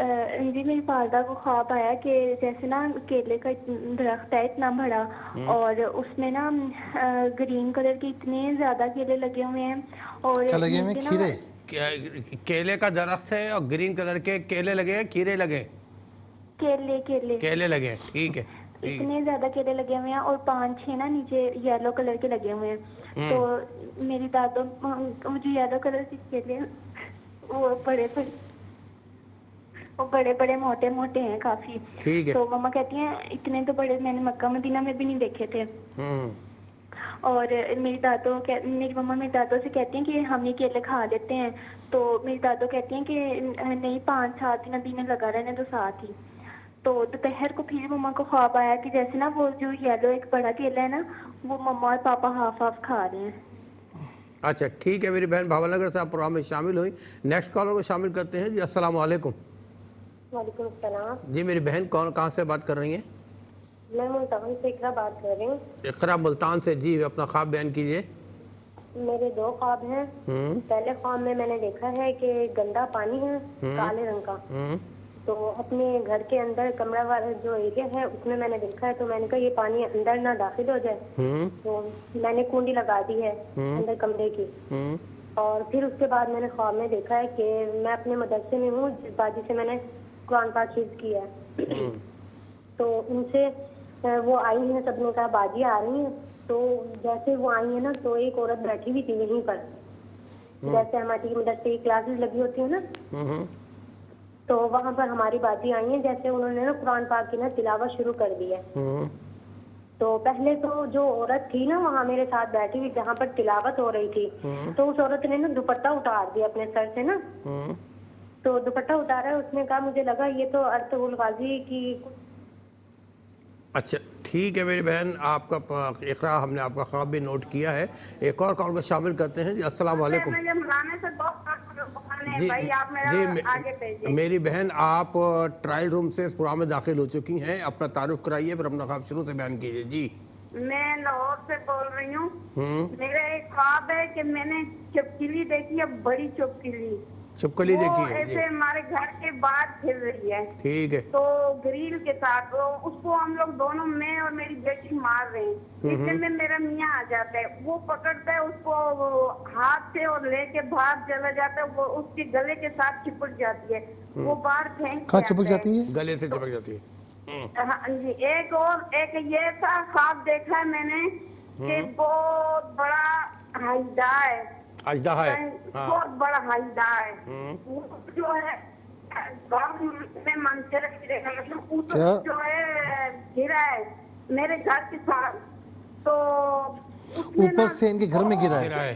جی میری والدہ کو خواب آیا کہ جیسے نا کیلے کا درخت ہے اتنا بڑا اور اس میں نا گرین کلر کے اتنے زیادہ کیلے لگے ہوئے ہیں اور کیا لگے ہوئے کھیرے؟ کیلے کا درخت ہے اور گرین کلر کے کیلے لگے ہیں، کھیرے لگے؟ کیلے لگے ہیں، ٹھیک ہے۔ اتنے زیادہ کیلے لگے ہوئے ہیں اور 5-6 نا نیچے یلو کلر کے لگے ہوئے ہیں۔ تو میری دادو مجھے یلو کلر کے کیلے وہ بڑے بڑے موٹے موٹے ہیں کافی، تو مما کہتی ہیں اتنے تو بڑے میں نے مکہ مدینہ میں بھی نہیں دیکھے تھے۔ اور میری مما میری دادو سے کہتی ہیں کہ ہم یہ کیلے کھا لیتے ہیں، تو میری دادو کہتی ہیں کہ نہیں 5-7 دن ابھی میں لگا رہنے تو ساتھ ہی۔ تو دوپہر کو پھر مما کو خواب آیا کہ جیسے نا وہ جو یلو ایک بڑا کیلا ہے نا وہ مما اور پاپا ہاف ہاف کھا رہے ہیں۔ اچھا ٹھیک ہے میری بہن بھاول نگر سے آپ پروگرام میں شامل ہوئی۔ نیکسٹ کالر کو شامل کرتے ہیں جی۔ السلام علیکم۔ وعلیکم السلام جی میری بہن کہاں سے بات کر رہی ہیں؟ میں ملتان سے اقرا بات کر رہی ہوں۔ اقرا ملتان سے، جی اپنا خواب بیان کیجیے۔ میرے 2 خواب ہیں۔ پہلے خواب میں نے دیکھا ہے کہ گندا پانی ہے کالے رنگ کا، تو اپنے گھر کے اندر کمرہ والا جو ایریا ہے اس میں نے دیکھا ہے، تو میں نے کہا یہ پانی اندر نہ داخل ہو جائے، تو میں نے کنڈی لگا دی ہے اندر کمرے کی۔ اور پھر اس کے بعد میں نے خواب میں دیکھا ہے کہ میں اپنے مدرسے میں ہوں جس باجی سے میں نے قرآن پاک حفظ کیا ہے، تو ان سے وہ آئی ہیں، سب نے کہا باجی آ رہی ہیں، تو جیسے وہ آئی ہیں نا تو ایک عورت بیٹھی ہوئی تھی وہیں پر، جیسے ہماری مدرسے کی کلاسز لگی ہوتی ہیں نا، تو وہاں پر ہماری باجی آئی ہیں، جیسے انہوں نے نا قرآن پاک کی نا تلاوت شروع کر دی ہے۔ تو پہلے تو جو عورت تھی نا وہاں میرے ساتھ بیٹھی ہوئی جہاں پر تلاوت ہو رہی تھی، تو اس عورت نے نا دوپٹہ اتار دیا اپنے سر سے نا، تو دوپٹہ اتارا، اس نے کہا مجھے لگا یہ تو ارطغرل غازی کی۔ اچھا ٹھیک ہے میری بہن، آپ کا اقرا ہم نے آپ کا خواب بھی نوٹ کیا ہے۔ ایک اور کال کو شامل کرتے ہیں جی۔ السلام علیکم۔ جی میری بہن آپ ٹرائل روم سے اس پروگرام میں داخل ہو چکی ہیں، اپنا تعارف کرائیے پھر اپنا خواب شروع سے بیان کیجیے۔ جی میں لاہور سے بول رہی ہوں۔ میرا ایک خواب ہے کہ میں نے چپکلی دیکھی ہے، بڑی چپکلی چھپکلی دیکھی ہے، ایسے ہمارے گھر کے باہر پھر رہی ہے، ٹھیک ہے، تو گریل کے ساتھ اس کو ہم لوگ دونوں، میں اور میری بیٹی مار رہے ہیں، اتنے میں میرا میاں آ جاتا ہے، وہ پکڑتا ہے اس کو ہاتھ سے اور لے کے باہر چلا جاتا ہے، وہ اس کے گلے کے ساتھ چپک جاتی ہے، وہ باہر پھینک کہاں چپک جاتی ہے؟ گلے سے چپک جاتی ہے۔ ہاں جی، ایک یہ تھا خواب دیکھا ہے میں نے کہ بہت بڑا ہائیڈا ہے، اجدہ ہے، بہت بڑا ہائیڈا ہے، وہ جو ہے گاؤں میں منظر جو ہے گرا ہے میرے گھر کے ساتھ، تو اوپر سے ان کے گھر میں گرا ہے،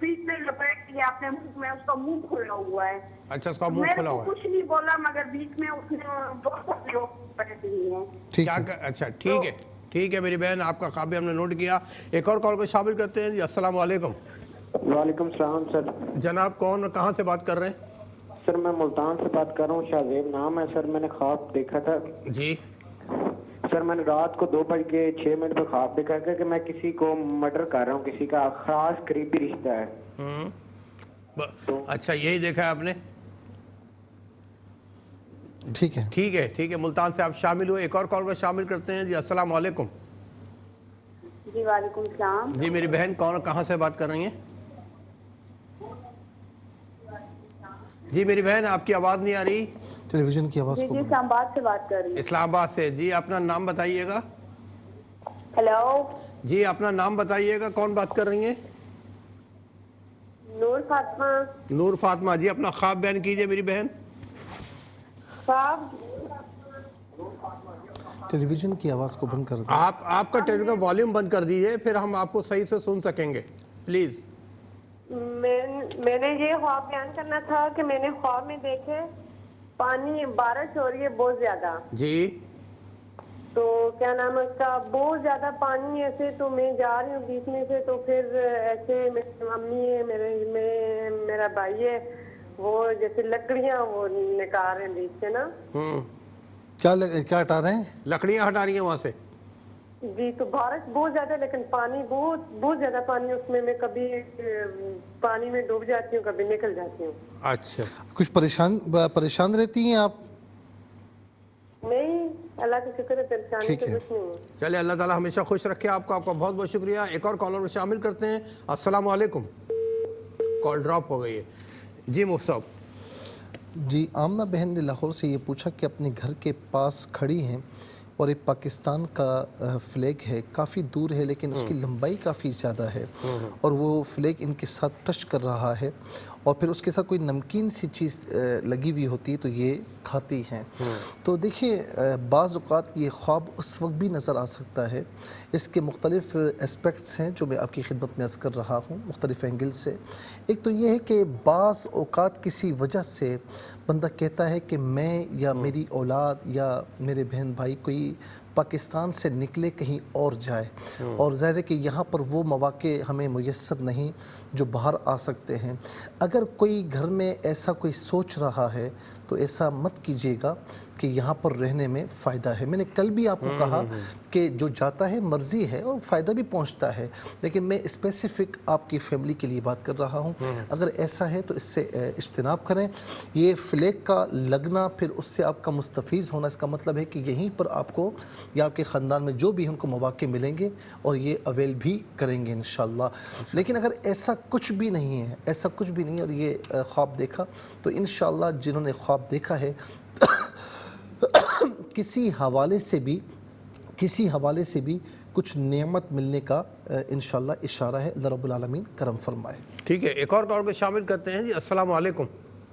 بیچ میں لپیٹ لیا اپنے منہ میں، اس کا منہ کھلا ہوا ہے۔ اچھا اس کا منہ کھلا ہوا ہے، کچھ نہیں بولا مگر بیچ میں اس نے بہت سارے لوگ پکڑ لیے ہیں۔ اچھا ٹھیک ہے، ٹھیک ہے میری بہن، آپ کا خواب ہم نے نوٹ کیا۔ ایک اور کال کو شامل کرتے ہیں جی۔ السلام علیکم۔ وعلیکم السلام سر۔ جناب کون اور کہاں سے بات کر رہے ہیں؟ سر میں ملتان سے بات کر رہا ہوں، شاہزیب نام ہے سر۔ میں نے خواب دیکھا تھا جی سر، میں نے رات کو 2:06 پہ خواب دیکھا تھا کہ میں کسی کو مرڈر کر رہا ہوں، کسی کا خاص قریبی رشتہ ہے۔ اچھا یہی دیکھا ہے آپ نے؟ ٹھیک ہے ٹھیک ہے، ٹھیک ہے، ملتان سے آپ شامل ہوئے۔ ایک اور کال کو شامل کرتے ہیں جی۔ السلام علیکم۔ جی وعلیکم السلام۔ جی میری بہن کون اور کہاں سے بات کر رہی ہیں؟ جی میری بہن آپ کی آواز نہیں آ رہی۔ ٹیلی ویژن کی آواز کو اسلام آباد سے بات کر رہی ہوں۔ اسلام آباد سے، جی اپنا نام بتائیے گا۔ ہیلو جی اپنا نام بتائیے گا، کون بات کر رہی ہیں؟ نور فاطمہ۔ نور فاطمہ، جی اپنا خواب بیان کیجئے میری بہن۔ خواب ٹیلی ویژن کی آواز کو بند کر دیں۔ آپ کا ٹیلی ویژن کا والیوم بند کر دیجئے، پھر ہم آپ کو صحیح سے سن سکیں گے پلیز۔ میں نے یہ خواب بیان کرنا تھا کہ میں نے خواب میں دیکھے پانی، بارش ہو رہی ہے بہت زیادہ، جی تو کیا نام ہے اس کا، بہت زیادہ پانی ایسے، تو میں جا رہی ہوں بیچ میں سے، تو پھر ایسے میری ممی ہے، میرا بھائی ہے، وہ جیسے لکڑیاں وہ نکال رہے ہیں بیچ سے نا۔ کیا ہٹا رہے ہیں؟ لکڑیاں ہٹا رہی ہیں وہاں سے؟ جی، تو بارش بہت زیادہ، لیکن پانی بہت زیادہ پانی، اس میں کبھی پانی میں ڈوب جاتی ہوں، کبھی نکل جاتی ہوں۔ اچھا کچھ پریشان رہتی ہیں آپ؟ اللہ کا شکر ہے، پریشانی تو کچھ نہیں ہے۔ چلے اللہ تعالیٰ ہمیشہ خوش رکھے آپ کو بہت بہت شکریہ۔ ایک اور کالر کو شامل کرتے ہیں۔ السلام علیکم، کال ڈراپ ہو گئی ہے جی مفتی صاحب۔ جی آمنہ بہن نے لاہور سے یہ پوچھا کہ اپنے گھر کے پاس کھڑی ہیں اور ایک پاکستان کا فلیگ ہے، کافی دور ہے لیکن اس کی لمبائی کافی زیادہ ہے، اور وہ فلیگ ان کے ساتھ ٹچ کر رہا ہے، اور پھر اس کے ساتھ کوئی نمکین سی چیز لگی ہوئی ہوتی ہے تو یہ کھاتی ہیں۔ تو دیکھیے بعض اوقات یہ خواب اس وقت بھی نظر آ سکتا ہے۔ اس کے مختلف اسپیکٹس ہیں جو میں آپ کی خدمت میں عرض کر رہا ہوں مختلف اینگل سے۔ ایک تو یہ ہے کہ بعض اوقات کسی وجہ سے بندہ کہتا ہے کہ میں یا میری اولاد یا میرے بہن بھائی کوئی پاکستان سے نکلے کہیں اور جائے، اور ظاہر ہے کہ یہاں پر وہ مواقع ہمیں میسر نہیں جو باہر آ سکتے ہیں۔ اگر کوئی گھر میں ایسا کوئی سوچ رہا ہے تو ایسا مت کیجیے گا کہ یہاں پر رہنے میں فائدہ ہے۔ میں نے کل بھی آپ کو کہا کہ جو جاتا ہے مرضی ہے اور فائدہ بھی پہنچتا ہے، لیکن میں اسپیسیفک آپ کی فیملی کے لیے بات کر رہا ہوں۔ اگر ایسا ہے تو اس سے اجتناب کریں۔ یہ فلیگ کا لگنا پھر اس سے آپ کا مستفیض ہونا، اس کا مطلب ہے کہ یہیں پر آپ کو یا آپ کے خاندان میں جو بھی ان کو مواقع ملیں گے اور یہ اویل بھی کریں گے انشاءاللہ۔ لیکن اگر ایسا کچھ بھی نہیں ہے، ایسا کچھ بھی نہیں ہے اور یہ خواب دیکھا تو انشاءاللہ جنہوں نے خواب دیکھا ہے کسی حوالے سے بھی کچھ نعمت ملنے کا انشاءاللہ اشارہ ہے۔ اللہ رب العالمین کرم فرمائے۔ ٹھیک ہے، ایک اور کال کو شامل کرتے ہیں جی۔ السلام علیکم۔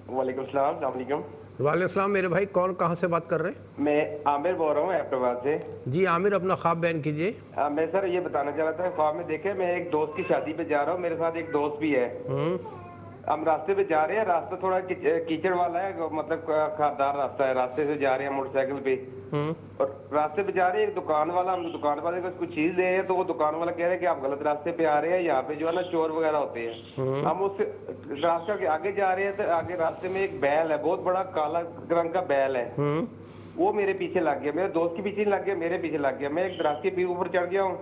وعلیکم السلام، السلام علیکم۔ وعلیکم السلام میرے بھائی، کون کہاں سے بات کر رہے ہیں؟ میں عامر بول رہا ہوں ایبٹ آباد سے۔ جی عامر، اپنا خواب بیان کیجیے۔ میں سر یہ بتانا چاہ رہا تھا، خواب میں دیکھے میں ایک دوست کی شادی پہ جا رہا ہوں، میرے ساتھ ایک دوست بھی ہے۔ ہم راستے پہ جا رہے ہیں، راستہ تھوڑا کیچڑ والا ہے، مطلب خاردار راستہ ہے، راستے سے جا رہے ہیں موٹر سائیکل پہ، اور راستے پہ جا رہے ہیں ایک دکان والا، ہم دکان والے کو کچھ چیز دے رہے ہیں تو وہ دکان والا کہہ رہے ہیں کہ آپ غلط راستے پہ آ رہے ہیں، یہاں پہ جو ہے نا چور وغیرہ ہوتے ہیں۔ ہم اس راستہ کے آگے جا رہے ہیں تو آگے راستے میں ایک بیل ہے، بہت بڑا کالا رنگ کا بیل ہے، وہ میرے پیچھے لگ گیا، میرے دوست کے پیچھے لگ گیا، میرے پیچھے لگ گیا۔ میں ایک درخت کے اوپر چڑھ گیا ہوں،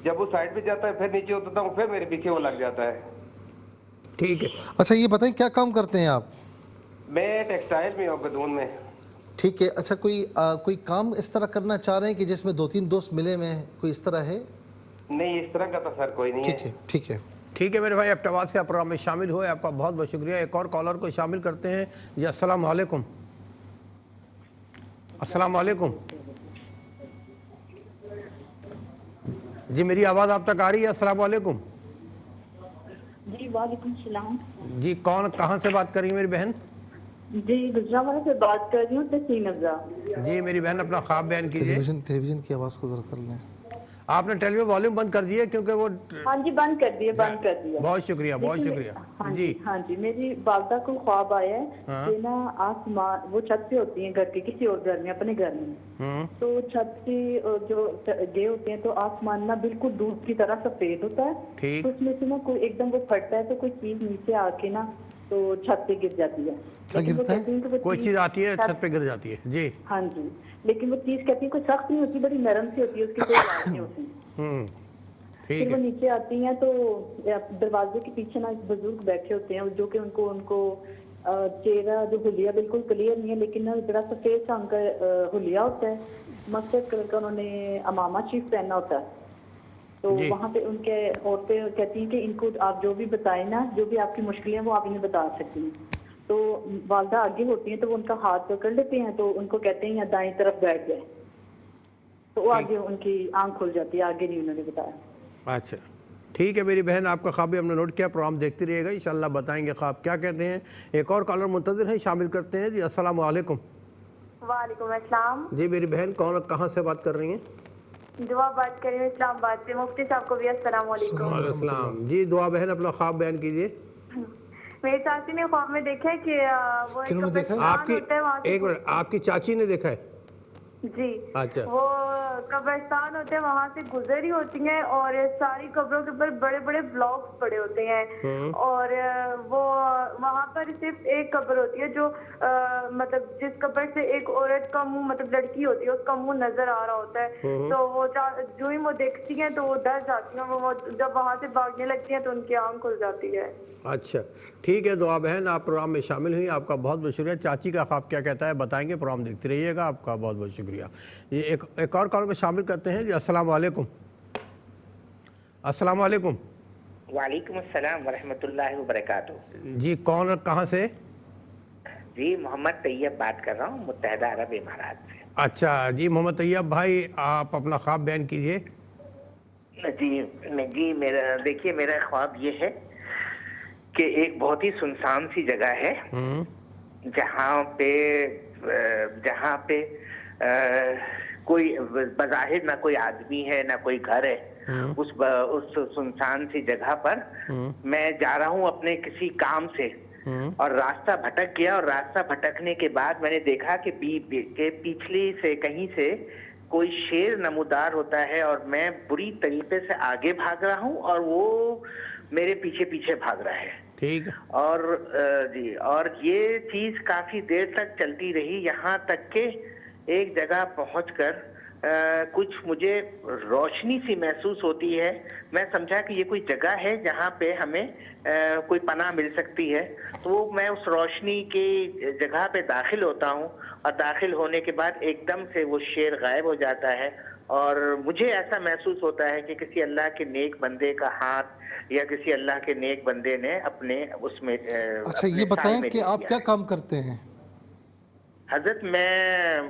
جب وہ سائڈ پہ جاتا ہے پھر نیچے اترتا ہوں، پھر میرے پیچھے وہ لگ جاتا ہے۔ ٹھیک ہے، اچھا یہ بتائیں کیا کام کرتے ہیں آپ؟ میں ٹیکسٹائل میں ہوں، گدون میں۔ ٹھیک ہے، اچھا کوئی کام اس طرح کرنا چاہ رہے ہیں کہ جس میں 2-3 دوست ملے ہوئے ہیں، کوئی اس طرح ہے؟ نہیں، اس طرح کا تو سر کوئی نہیں ہے۔ ٹھیک ہے ٹھیک ہے میرے بھائی، ایبٹ آباد سے آپ پروگرام میں شامل ہوئے، آپ کا بہت بہت شکریہ۔ ایک اور کالر کو شامل کرتے ہیں جی۔ السلام علیکم۔ السلام علیکم جی، میری آواز آپ تک آ رہی ہے؟ السلام علیکم جی وعلیکم السلام جی، کون کہاں سے بات کر رہی ہے میری بہن؟ جی گجرانوالہ سے بات کر رہی ہوں، تحسین افزا۔ جی میری بہن، اپنا خواب بیان کیجیے۔ ٹیلی ویژن کی آواز کو ذرا کر لیں۔ آپ نے ٹیلی ویژن والیوم بند کر دیا کیونکہ وہ ہاں جی بند کر دیا، بند کر دیا۔ بہت شکریہ، بہت شکریہ۔ جی ہاں جی، میری والدہ کو خواب آیا ہے کہ نا آسمان، وہ چھت پہ ہوتی ہیں گھر کے، کسی اور گھر میں، اپنے گھر میں، تو چھت پہ جو گئے ہوتے ہیں تو آسمان نا بالکل دودھ کی طرح سفید ہوتا ہے، تو اس میں سے نا کوئی ایک دم وہ پھٹتا ہے تو کوئی چیز نیچے آ کے نا تو چھت پہ گر جاتی ہے۔ کوئی چیز آتی ہے چھت پہ گر جاتی ہے؟ جی ہاں جی، لیکن وہ چیز کہتی ہے کوئی سخت نہیں ہوتی، بڑی نرم سی ہوتی ہے، اس کی کوئی آواز نہیں ہوتی۔ پھر وہ نیچے آتی ہیں تو دروازے کے پیچھے نا ایک بزرگ بیٹھے ہوتے ہیں جو کہ ان کو چہرہ جو حلیہ بالکل کلیئر نہیں ہے، لیکن ذرا سفید سا ان کا حلیہ ہوتا ہے، مسترڈ کلر کا انہوں نے امامہ چیف پہنا ہوتا ہے۔ تو وہاں پہ ان کے عورتیں کہتی ہیں کہ ان کو آپ جو بھی بتائیں نا، جو بھی آپ کی مشکلیں ہیں وہ آپ انہیں بتا سکتی ہیں۔ تو والدہ آگے ہوتی ہیں تو وہ ان کا ہاتھ پکڑ لیتے ہیں تو ان کو کہتے ہیں یا دائیں طرف بیٹھ جائے، تو وہ آگے ان کی آنکھ کھل جاتی ہے، آگے نہیں انہوں نے بتایا۔ اچھا ٹھیک ہے میری بہن، آپ کا خواب بھی ہم نے نوٹ کیا، پروگرام دیکھتے رہیے گا، انشاءاللہ بتائیں گے خواب کیا کہتے ہیں۔ ایک اور کالر منتظر ہیں، شامل کرتے ہیں جی۔ السلام علیکم۔ وعلیکم السلام جی میری بہن، کون کہاں سے بات کر رہی ہیں؟ دعا بات کر رہی ہوں اسلام آباد سے، مفتی صاحب کو بھی السلام علیکم۔ وعلیکم السلام جی، دعا بہن اپنا خواب بیان کیجیے۔ میری چاچی نے خواب میں دیکھا ہے کہ وہ ایک قبرستان ہوتا ہے وہاں سے، ایک منٹ، آپ کی چاچی نے دیکھا ہے؟ جی اچھا، وہ قبرستان ہوتے ہیں، وہاں سے گزر رہی ہوتی ہیں اور ساری قبروں کے اوپر بڑے بڑے بلاکس پڑے ہوتے ہیں، اور وہ وہاں پر ہماری صرف ایک قبر ہوتی ہے جو مطلب جس قبر سے ایک عورت کا منہ مطلب لڑکی ہوتی ہے اس کا منہ نظر آ رہا ہوتا ہے، تو وہ جو ہی وہ دیکھتی ہیں تو وہ ڈر جاتی ہیں، وہ جب وہاں سے بھاگنے لگتی ہیں تو ان کی آنکھ کھل جاتی ہے۔ اچھا ٹھیک ہے دعا بہن، آپ پروگرام میں شامل ہوئی، آپ کا بہت بہت شکریہ۔ چاچی کا خواب کیا کہتا ہے بتائیں گے، پروگرام دیکھتے رہیے گا، آپ کا بہت بہت شکریہ۔ یہ ایک اور کال میں شامل کرتے ہیں جی۔ السلام علیکم۔ السلام علیکم۔ وعلیکم السلام ورحمۃ اللہ وبرکاتہ۔ جی کون کہاں سے؟ جی محمد طیب بات کر رہا ہوں متحدہ عرب امارات سے۔ اچھا جی محمد طیب بھائی، آپ اپنا خواب بیان کیجئے۔ جی دیکھیے میرا خواب یہ ہے کہ ایک بہت ہی سنسان سی جگہ ہے جہاں پہ کوئی بظاہر نہ کوئی آدمی ہے نہ کوئی گھر ہے۔ اس سنسان سی جگہ پر میں جا رہا ہوں اپنے کسی کام سے، اور راستہ بھٹک گیا، اور راستہ بھٹکنے کے بعد میں نے دیکھا کہ پیچھے سے کہیں سے کوئی شیر نمودار ہوتا ہے، اور میں بری طریقے سے آگے بھاگ رہا ہوں اور وہ میرے پیچھے پیچھے بھاگ رہا ہے۔ ٹھیک اور یہ چیز کافی دیر تک چلتی رہی، یہاں تک کہ ایک جگہ پہنچ کر کچھ مجھے روشنی سی محسوس ہوتی ہے۔ میں سمجھا کہ یہ کوئی جگہ ہے جہاں پہ ہمیں کوئی پناہ مل سکتی ہے، تو میں اس روشنی کی جگہ پہ داخل ہوتا ہوں، اور داخل ہونے کے بعد ایک دم سے وہ شیر غائب ہو جاتا ہے، اور مجھے ایسا محسوس ہوتا ہے کہ کسی اللہ کے نیک بندے کا ہاتھ یا کسی اللہ کے نیک بندے نے اپنے اس میں۔ اچھا یہ بتائیں کہ آپ کیا کام کرتے ہیں؟ حضرت میں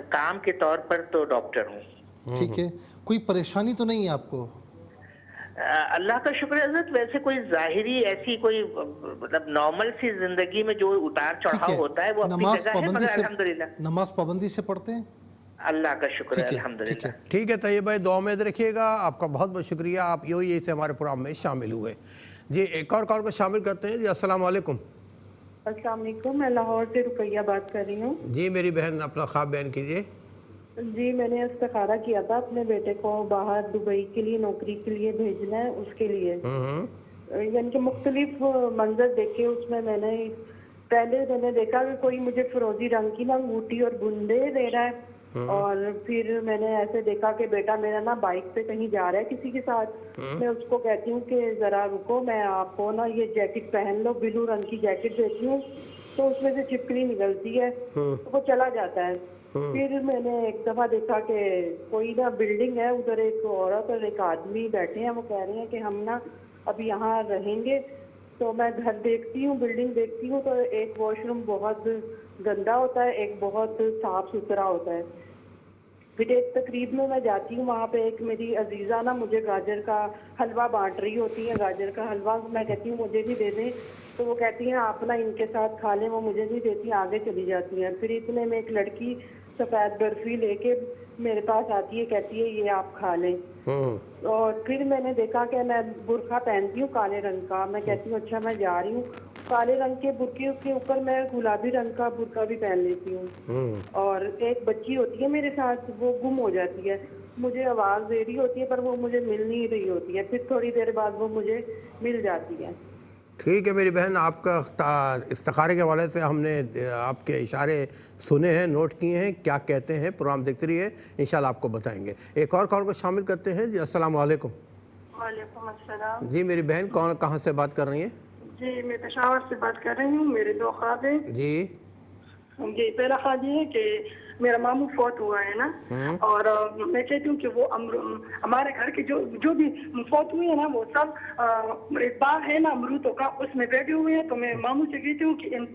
کام کے طور پر تو ڈاکٹر ہوں۔ ٹھیک ہے، کوئی پریشانی تو نہیں ہے آپ کو؟ اللہ کا شکر ہے حضرت، ویسے کوئی ظاہری ایسی کوئی مطلب نارمل سی زندگی میں جو اتار چڑھاؤ ہوتا ہے وہ اپنی جگہ ہے، مگر الحمدللہ نماز پابندی سے پڑھتے ہیں؟ اللہ کا شکر ہے الحمدللہ۔ ٹھیک ہے طیب بھائی، دعا میں رکھیے گا، آپ کا بہت بہت شکریہ، آپ یہی سے ہمارے پروگرام میں شامل ہوئے۔ جی ایک اور کال کو شامل کرتے ہیں جی۔ السلام علیکم۔ السلام علیکم، میں لاہور سے رقیہ بات کر رہی ہوں۔ جی میری بہن اپنا خواب بیان کیجیے۔ جی میں نے استخارہ کیا تھا اپنے بیٹے کو باہر دبئی کے لیے نوکری کے لیے بھیجنا ہے، اس کے لیے یعنی کہ مختلف منظر دیکھے اس میں نے پہلے میں نے دیکھا کہ کوئی مجھے فروزی رنگ کی نا انگوٹھی اور بندے دے رہا ہے، اور پھر میں نے ایسے دیکھا کہ بیٹا میرا نا بائک پہ کہیں جا رہا ہے کسی کے ساتھ، میں اس کو کہتی ہوں کہ ذرا رکو میں آپ کو نا یہ جیکٹ پہن لو، بلو رنگ کی جیکٹ دیتی ہوں، تو اس میں سے چھپکلی نکلتی ہے تو وہ چلا جاتا ہے۔ پھر میں نے ایک دفعہ دیکھا کہ کوئی نا بلڈنگ ہے، ادھر ایک عورت اور ایک آدمی بیٹھے ہیں، وہ کہہ رہے ہیں کہ ہم نا اب یہاں رہیں گے، تو میں گھر دیکھتی ہوں، بلڈنگ دیکھتی ہوں، تو ایک واش روم بہت گندا ہوتا ہے، ایک بہت صاف ستھرا ہوتا ہے۔ پھر ایک تقریب میں میں جاتی ہوں، وہاں پہ ایک میری عزیزہ نا مجھے گاجر کا حلوہ بانٹ رہی ہوتی ہے، گاجر کا حلوہ میں کہتی ہوں مجھے بھی دے دیں، تو وہ کہتی ہیں آپ نا ان کے ساتھ کھا لیں، وہ مجھے نہیں دیتی، آگے چلی جاتی ہیں۔ پھر اتنے میں ایک لڑکی سفید برفی لے کے میرے پاس آتی ہے، کہتی ہے یہ آپ کھا لیں، اور پھر میں نے دیکھا کہ میں برقع پہنتی ہوں کالے رنگ کا، میں کہتی ہوں اچھا میں جا رہی ہوں، کالے رنگ کے برقعے کے اوپر میں گلابی رنگ کا برقع بھی پہن لیتی ہوں، اور ایک بچی ہوتی ہے میرے ساتھ، وہ گم ہو جاتی ہے، مجھے آواز دے رہی ہوتی ہے پر وہ مجھے مل نہیں رہی ہوتی ہے، پھر تھوڑی دیر بعد وہ مجھے مل جاتی ہے۔ ٹھیک ہے میری بہن، آپ کا استخارے کے حوالے سے ہم نے آپ کے اشارے سنے ہیں، نوٹ کیے ہیں، کیا کہتے ہیں پروگرام دیکھتے رہیے، انشاءاللہ آپ کو بتائیں گے۔ ایک اور کال کو شامل کرتے ہیں جی۔ السلام علیکم۔ وعلیکم السلام۔ جی میری بہن کہاں سے بات کر رہی ہیں؟ جی میں پشاور سے بات کر رہی ہوں، میرے دو خواب ہیں۔ جی پہلا خواب یہ ہے کہ میرا ماموں فوت ہوا ہے نا، اور میں کہتی ہوں کہ وہ ہمارے گھر کے جو بھی فوت ہوئے ہیں نا وہ سب ایک باغ ہے نا امرودوں کا، اس میں بیٹھے ہوئے ہیں، تو میں ماموں سے کہتی ہوں کہ ان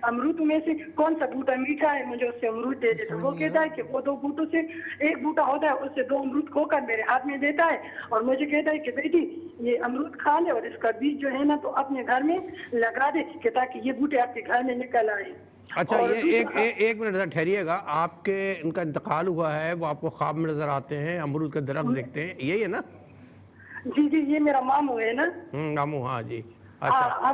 امرودوں میں سے کون سا بوٹا میٹھا ہے، مجھے اس سے امرود دے دے، تو وہ کہتا ہے کہ وہ دو بوٹوں سے ایک بوٹا ہوتا ہے، اس سے دو امرود کھو کر میرے ہاتھ میں دیتا ہے، اور مجھے کہتا ہے کہ بیٹی یہ امرود کھا لے اور اس کا بیج جو ہے نا تو اپنے گھر میں لگا دے کہ تاکہ یہ بوٹے آپ کے گھر میں نکل آئے۔ اچھا یہ ایک منٹ ذرا ٹھہریے گا، آپ کے ان کا انتقال ہوا ہے، وہ آپ کو خواب میں نظر آتے ہیں، امرود کا درخت دیکھتے ہیں، یہی ہے نا؟ جی جی یہ میرا ماموں ہے نا۔ ماموں، ہاں جی۔ اچھا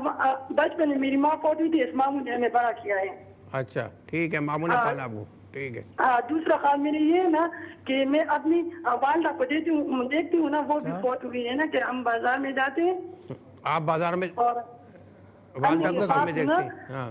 بچپن میں میری ماں فوت ہوئی تھی، اس ماموں نے ہمیں بڑا کیا ہے۔ اچھا ٹھیک ہے، ماموں نے پالا آپ کو، ٹھیک ہے۔ دوسرا خواب میرے یہ ہے نا کہ میں اپنی والدہ کو دیکھتی ہوں نا، وہ بھی فوت ہوئی ہے نا، کہ ہم بازار میں جاتے ہیں۔ آپ بازار میں والدہ کو گھر میں دیکھتی ہیں؟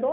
2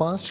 5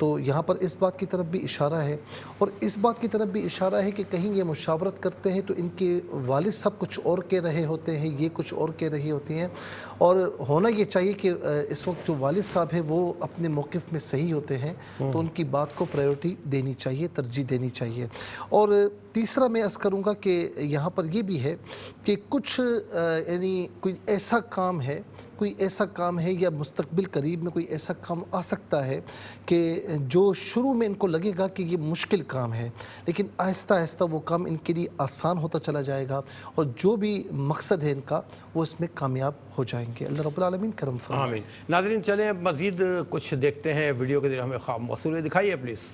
تو یہاں پر اس بات کی طرف بھی اشارہ ہے، اور اس بات کی طرف بھی اشارہ ہے کہ کہیں یہ مشاورت کرتے ہیں تو ان کے والد صاحب کچھ اور کہہ رہے ہوتے ہیں، یہ کچھ اور کہہ رہی ہوتی ہیں، اور ہونا یہ چاہیے کہ اس وقت جو والد صاحب ہیں وہ اپنے موقف میں صحیح ہوتے ہیں تو ان کی بات کو پرائیورٹی دینی چاہیے، ترجیح دینی چاہیے۔ اور تیسرا میں عرض کروں گا کہ یہاں پر یہ بھی ہے کہ کچھ یعنی کوئی ایسا کام ہے یا مستقبل قریب میں کوئی ایسا کام آ سکتا ہے کہ جو شروع میں ان کو لگے گا کہ یہ مشکل کام ہے، لیکن آہستہ آہستہ وہ کام ان کے لیے آسان ہوتا چلا جائے گا، اور جو بھی مقصد ہے ان کا وہ اس میں کامیاب ہو جائیں گے۔ اللہ رب العالمین کرم فرمائے۔ آمین۔ ناظرین چلیں مزید کچھ دیکھتے ہیں، ویڈیو کے ذریعے ہمیں خواب موصول ہے، دکھائیے پلیز۔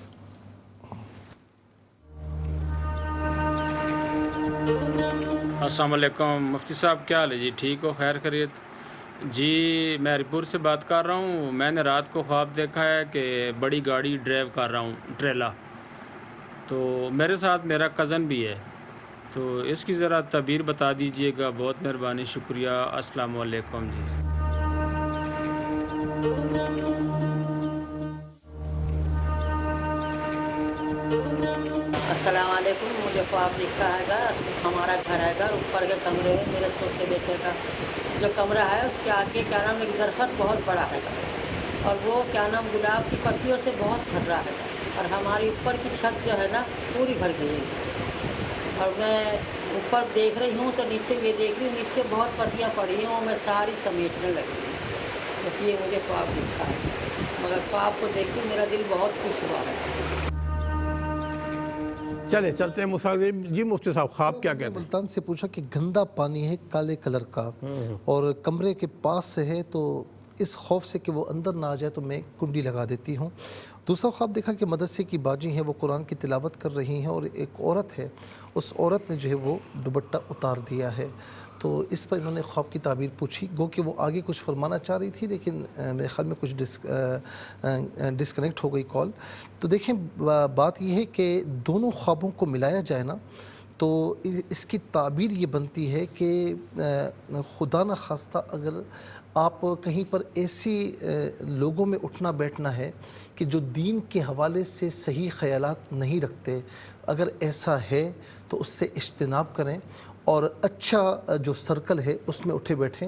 السلام علیکم مفتی صاحب، کیا حال ہے جی؟ ٹھیک ہو؟ خیر خیریت؟ جی میں ہری پور سے بات کر رہا ہوں۔ میں نے رات کو خواب دیکھا ہے کہ بڑی گاڑی ڈرائیو کر رہا ہوں، ٹریلا، تو میرے ساتھ میرا کزن بھی ہے، تو اس کی ذرا تعبیر بتا دیجئے گا، بہت مہربانی، شکریہ۔ السلام علیکم جی۔ السلام علیکم۔ مجھے خواب دکھا ہے گا، ہمارا گھر ہے گا، اوپر کے کمرے میں میرے سوچ کے دیکھے گا، جو کمرہ ہے اس کے آگے کیا نام ایک درخت بہت بڑا ہے گا، اور وہ کیا نام گلاب کی پتیوں سے بہت بھر رہا ہے گا، اور ہماری اوپر کی چھت جو ہے نا پوری بھر گئی ہے، اور میں اوپر دیکھ رہی ہوں تو نیچے یہ دیکھ رہی ہوں، نیچے بہت پتیاں پڑی ہیں، وہ میں ساری سمیٹنے لگی ہوں۔ بس یہ مجھے خواب دکھا ہے، مگر خواب کو دیکھ کے میرا دل بہت خوش ہوا ہے۔ چلے چلتے ہیں مسافر جی۔ مفتی صاحب خواب کیا کہتے ہیں؟ ملتان سے پوچھا کہ گندا پانی ہے کالے کلر کا اور کمرے کے پاس سے ہے، تو اس خوف سے کہ وہ اندر نہ آ جائے تو میں کنڈی لگا دیتی ہوں۔ دوسرا خواب دیکھا کہ مدرسے کی باجی ہیں، وہ قرآن کی تلاوت کر رہی ہیں، اور ایک عورت ہے، اس عورت نے جو ہے وہ دوپٹہ اتار دیا ہے، تو اس پر انہوں نے خواب کی تعبیر پوچھی، گو کہ وہ آگے کچھ فرمانا چاہ رہی تھی لیکن میرے خیال میں کچھ ڈسکنیکٹ ہو گئی کال۔ تو دیکھیں بات یہ ہے کہ دونوں خوابوں کو ملایا جائے نا تو اس کی تعبیر یہ بنتی ہے کہ خدا نہ خواستہ اگر آپ کہیں پر ایسی لوگوں میں اٹھنا بیٹھنا ہے کہ جو دین کے حوالے سے صحیح خیالات نہیں رکھتے، اگر ایسا ہے تو اس سے اجتناب کریں، اور اچھا جو سرکل ہے اس میں اٹھے بیٹھیں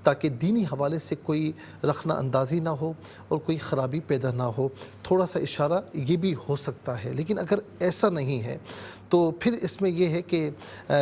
تاکہ دینی حوالے سے کوئی رخنہ اندازی نہ ہو اور کوئی خرابی پیدا نہ ہو۔ تھوڑا سا اشارہ یہ بھی ہو سکتا ہے، لیکن اگر ایسا نہیں ہے تو پھر اس میں یہ ہے کہ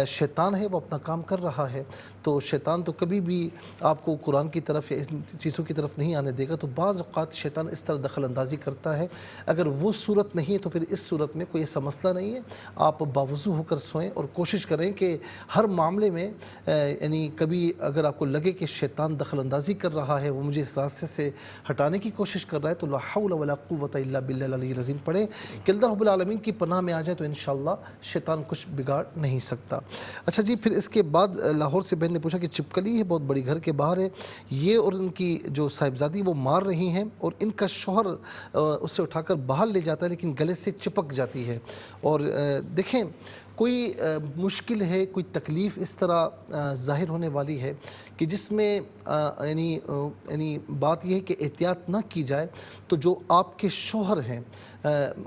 شیطان ہے وہ اپنا کام کر رہا ہے، تو شیطان تو کبھی بھی آپ کو قرآن کی طرف یا ان چیزوں کی طرف نہیں آنے دے گا، تو بعض اوقات شیطان اس طرح دخل اندازی کرتا ہے۔ اگر وہ صورت نہیں ہے تو پھر اس صورت میں کوئی ایسا مسئلہ نہیں ہے، آپ باوضو ہو کر سوئیں اور کوشش کریں کہ ہر معاملے میں یعنی کبھی اگر آپ کو لگے کہ شیطان دخل اندازی کر رہا ہے، وہ مجھے اس راستے سے ہٹانے کی کوشش کر رہا ہے، تو لا حول ولا قوت الا باللہ العلی العظیم پڑھیں کہ اللہ رب العالمین کی پناہ میں آ جائیں تو انشاءاللہ شیطان کچھ بگاڑ نہیں سکتا۔ اچھا جی، پھر اس کے بعد لاہور سے بہن نے پوچھا کہ چپکلی ہے بہت بڑی، گھر کے باہر ہے، یہ اور ان کی جو صاحبزادی وہ مار رہی ہیں، اور ان کا شوہر اسے اٹھا کر باہر لے جاتا ہے لیکن گلے سے چپک جاتی ہے۔ اور دیکھیں کوئی مشکل ہے، کوئی تکلیف اس طرح ظاہر ہونے والی ہے کہ جس میں یعنی بات یہ ہے کہ احتیاط نہ کی جائے، تو جو آپ کے شوہر ہیں،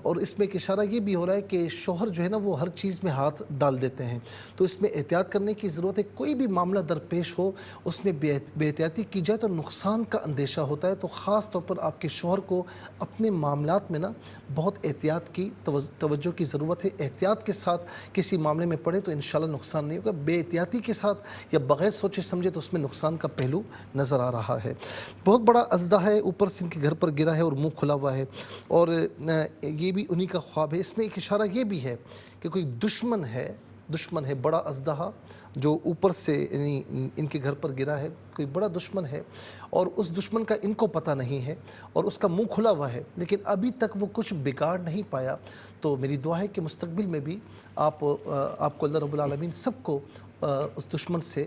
اور اس میں ایک اشارہ یہ بھی ہو رہا ہے کہ شوہر جو ہے نا وہ ہر چیز میں ہاتھ ڈال دیتے ہیں، تو اس میں احتیاط کرنے کی ضرورت ہے۔ کوئی بھی معاملہ درپیش ہو اس میں بے احتیاطی کی جائے تو نقصان کا اندیشہ ہوتا ہے، تو خاص طور پر آپ کے شوہر کو اپنے معاملات میں نا بہت احتیاط کی توجہ کی ضرورت ہے۔ احتیاط کے ساتھ کسی معاملے میں پڑے تو انشاءاللہ نقصان نہیں ہوگا، بے احتیاطی کے ساتھ یا بغیر سوچے سمجھے تو اس میں نقصان کا پہلو نظر آ رہا ہے۔ بہت بڑا اژدھا ہے اوپر سے ان کے گھر پر گرا ہے اور منہ کھلا ہوا ہے، اور یہ بھی انہی کا خواب ہے۔ اس میں ایک اشارہ یہ بھی ہے کہ کوئی دشمن ہے، بڑا اژدھا جو اوپر سے یعنی ان کے گھر پر گرا ہے، کوئی بڑا دشمن ہے، اور اس دشمن کا ان کو پتہ نہیں ہے اور اس کا منہ کھلا ہوا ہے، لیکن ابھی تک وہ کچھ بگاڑ نہیں پایا۔ تو میری دعا ہے کہ مستقبل میں بھی آپ کو اللہ رب العالمین سب کو اس دشمن سے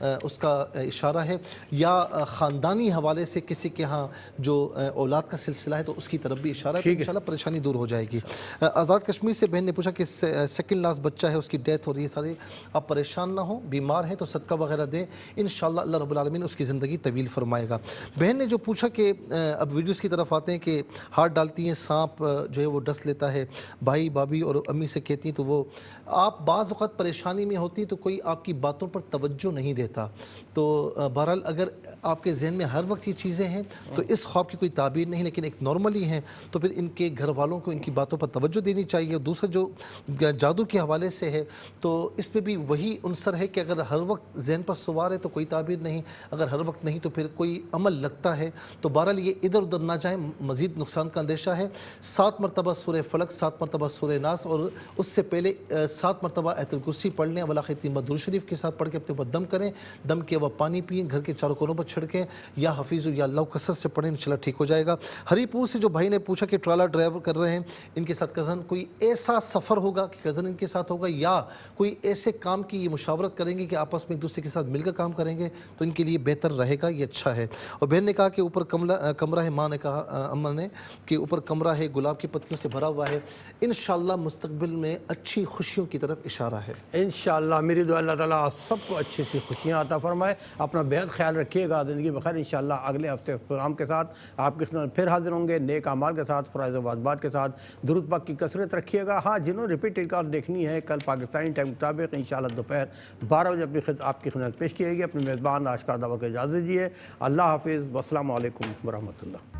اس کا اشارہ ہے، یا خاندانی حوالے سے کسی کے ہاں جو اولاد کا سلسلہ ہے تو اس کی طرف بھی اشارہ ہے، تو انشاءاللہ پریشانی دور ہو جائے گی۔ آزاد کشمیر سے بہن نے پوچھا کہ سیکنڈ لاسٹ بچہ ہے، اس کی ڈیتھ ہو رہی ہے، سارے آپ پریشان نہ ہوں، بیمار ہیں تو صدقہ وغیرہ دیں، انشاءاللہ اللہ رب العالمین اس کی زندگی طویل فرمائے گا۔ بہن نے جو پوچھا کہ اب ویڈیوز کی طرف آتے ہیں کہ ہاتھ ڈالتی ہیں، سانپ جو ہے وہ ڈس لیتا ہے، بھائی بھابھی اور امی سے کہتی ہیں، تو وہ آپ بعض اوقات پریشانی میں ہوتی تو کوئی آپ کی باتوں پر توجہ نہیں دیتا، تو بہرحال اگر آپ کے ذہن میں ہر وقت یہ چیزیں ہیں تو اس خواب کی کوئی تعبیر نہیں، لیکن ایک نارملی ہیں، تو پھر ان کے گھر والوں کو ان کی باتوں پر توجہ دینی چاہیے۔ دوسرا جو جادو کے حوالے سے ہے تو اس میں بھی وہی عنصر ہے کہ اگر ہر وقت ذہن پر سوار ہے تو کوئی تعبیر نہیں، اگر ہر وقت نہیں تو پھر کوئی عمل لگتا ہے، تو بہرحال یہ ادھر ادھر نہ جائیں، مزید نقصان کا اندیشہ ہے۔ 7 مرتبہ سورہ فلق، 7 مرتبہ سورہ ناس، اور اس سے پہلے 7 مرتبہ آیت الکرسی پڑھ لیں، ولا ختیمہ درود شریف کے ساتھ پڑھ کے اپنے اوپر دم کریں، دم کے وہ پانی پئیں، گھر کے چاروں کونوں پر چھڑکیں، یا حفیظ یا اللہ کثرت سے پڑھیں، انشاءاللہ ٹھیک ہو جائے گا۔ ہری پور سے جو بھائی نے پوچھا کہ ٹرالا ڈرائیور کر رہے ہیں، ان کے ساتھ کزن، کوئی ایسا سفر ہوگا کہ کزن ان کے ساتھ ہوگا، یا کوئی ایسے کام کی یہ مشاورت کریں گے کہ آپس میں ایک دوسرے کے ساتھ مل کر کام کریں گے تو ان کے لیے بہتر رہے گا، یہ اچھا ہے۔ اور بہن نے کہا کہ اوپر کمرہ ہے، ماں نے کہا اماں نے کہ اوپر کمرہ ہے، گلاب کی پتیوں سے بھرا ہوا ہے، انشاءاللہ مستقبل میں اچھی خوشیوں کی طرف اشارہ ہے انشاءاللہ۔ میری دعا اللہ تعالیٰ آپ سب کو اچھی اچھی خوشیاں عطا فرمائے، اپنا بہت خیال رکھیے گا، زندگی بخیر۔ انشاءاللہ اگلے ہفتے اس پروگرام کے ساتھ آپ کی خدمت پھر حاضر ہوں گے، نیک اعمال کے ساتھ، فرائض و واجبات کے ساتھ۔ درود پاک کی کثرت رکھیے گا۔ ہاں، جنہوں نے ریپیٹ ریکارڈ دیکھنی ہے، کل پاکستانی ٹائم مطابق انشاءاللہ دوپہر 12 بجے آپ کی خدمت پیش کی جائے گی۔ اپنے میزبان آشکار دعوت کو اجازت دیجیے۔ اللہ حافظ، والسلام علیکم ورحمۃ اللہ۔